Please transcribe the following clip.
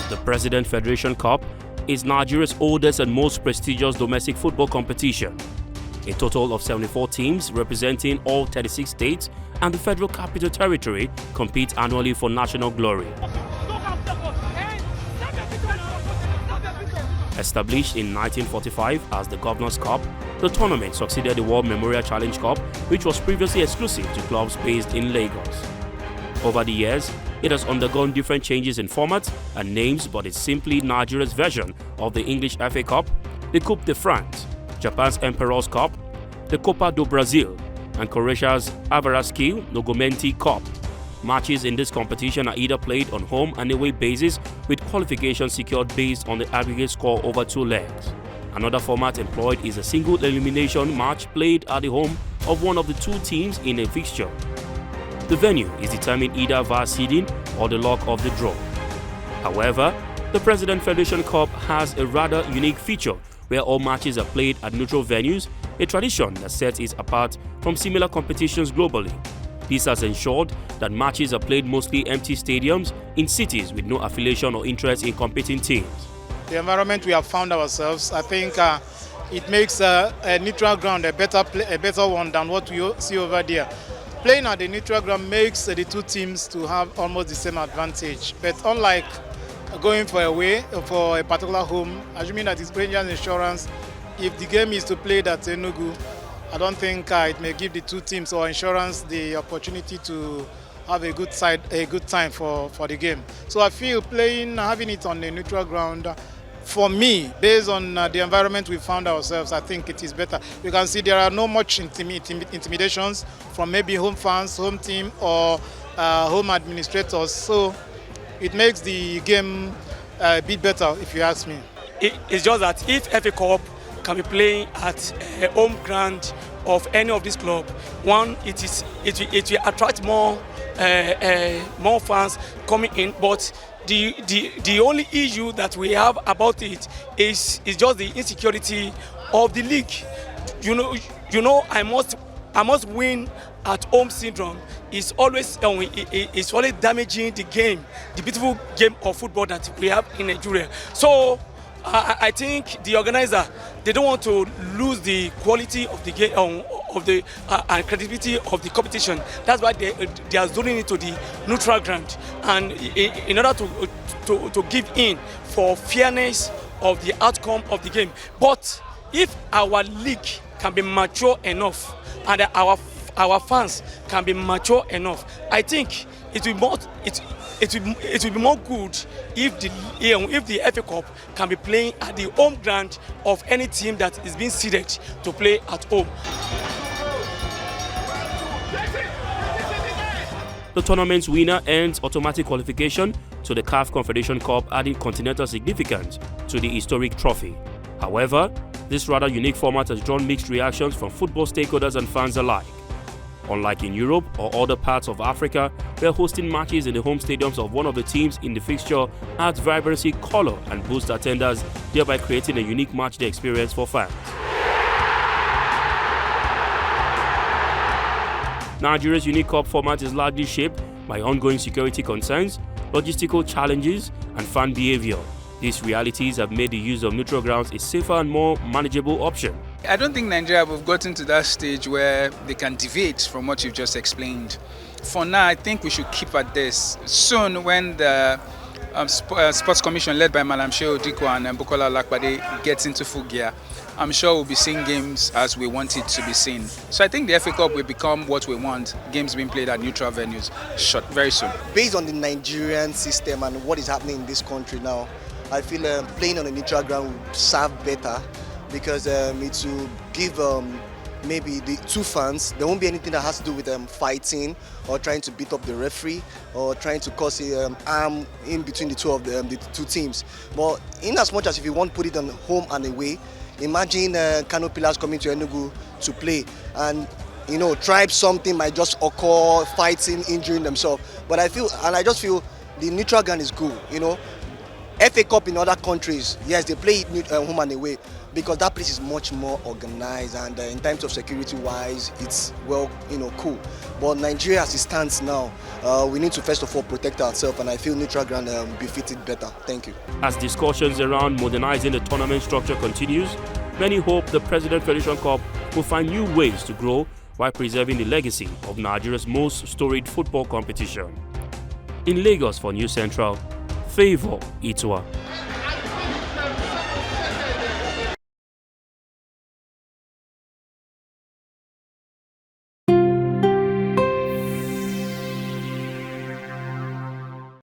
The President Federation Cup is Nigeria's oldest and most prestigious domestic football competition. A total of 74 teams representing all 36 states and the Federal Capital Territory compete annually for national glory. Established in 1945 as the Governor's Cup, the tournament succeeded the World Memorial Challenge Cup, which was previously exclusive to clubs based in Lagos. Over the years, it has undergone different changes in format and names, but it's simply Nigeria's version of the English FA Cup, the Coupe de France, Japan's Emperor's Cup, the Copa do Brasil, and Croatia's Avaraski Nogomenti Cup. Matches in this competition are either played on home and away basis, with qualification secured based on the aggregate score over 2 legs. Another format employed is a single elimination match played at the home of one of the 2 teams in a fixture. The venue is determined either via seeding or the luck of the draw. However, the President Federation Cup has a rather unique feature where all matches are played at neutral venues, a tradition that sets it apart from similar competitions globally. This has ensured that matches are played mostly empty stadiums in cities with no affiliation or interest in competing teams. The environment we have found ourselves, I think it makes a neutral ground a better one than what we see over there. Playing at the neutral ground makes the 2 teams to have almost the same advantage. But unlike going for a particular home, assuming that it's Rangers Insurance, if the game is to play at Enugu, I don't think it may give the 2 teams or Insurance the opportunity to have a good time for the game. So I feel having it on a neutral ground, for me, based on the environment we found ourselves, I think it is better. You can see there are no much intimidations from maybe home fans, home team, or home administrators. So it makes the game a bit better, if you ask me. It's just that if FA Cup can be playing at a home ground of any of these clubs, one, it will attract more fans coming in, but the only issue that we have about it is just the insecurity of the league. You know, I must win at home syndrome is always damaging the game, the beautiful game of football that we have in Nigeria. So I think the organizer, they don't want to lose the quality of the game, and credibility of the competition. That's why they are zoning it to the neutral ground, and in order to give in for fairness of the outcome of the game. But if our league can be mature enough and our fans can be mature enough, I think it will be more good if the FA Cup can be playing at the home ground of any team that is being seeded to play at home. The tournament's winner earns automatic qualification to the CAF Confederation Cup, adding continental significance to the historic trophy. However, this rather unique format has drawn mixed reactions from football stakeholders and fans alike. Unlike in Europe or other parts of Africa, where hosting matches in the home stadiums of one of the teams in the fixture adds vibrancy, color, and boosts attendance, thereby creating a unique matchday experience for fans. Nigeria's unique cup format is largely shaped by ongoing security concerns, logistical challenges, and fan behavior. These realities have made the use of neutral grounds a safer and more manageable option. I don't think Nigeria have gotten to that stage where they can deviate from what you've just explained. For now, I think we should keep at this. Soon, when the Sports Commission led by Madam Shehu Diko and Bukola Lakpade gets into full gear, I'm sure we'll be seeing games as we want it to be seen. So I think the FA Cup will become what we want, games being played at neutral venues very soon. Based on the Nigerian system and what is happening in this country now, I feel playing on a neutral ground would serve better, because it will give maybe the 2 fans, there won't be anything that has to do with fighting or trying to beat up the referee or trying to cause harm in between the 2 teams. But in as much as if you want to put it on home and away, imagine Kano Pillars coming to Enugu to play, and tribe something might just occur, fighting, injuring themselves. But I just feel the neutral ground is good. FA Cup in other countries, yes, they play it home and away. because that place is much more organized, and in terms of security wise, it's well, cool. But Nigeria, as it stands now, we need to first of all protect ourselves, and I feel neutral ground befits it better. Thank you. As discussions around modernizing the tournament structure continues, many hope the President Federation Cup will find new ways to grow while preserving the legacy of Nigeria's most storied football competition. In Lagos for News Central, Favour Itua.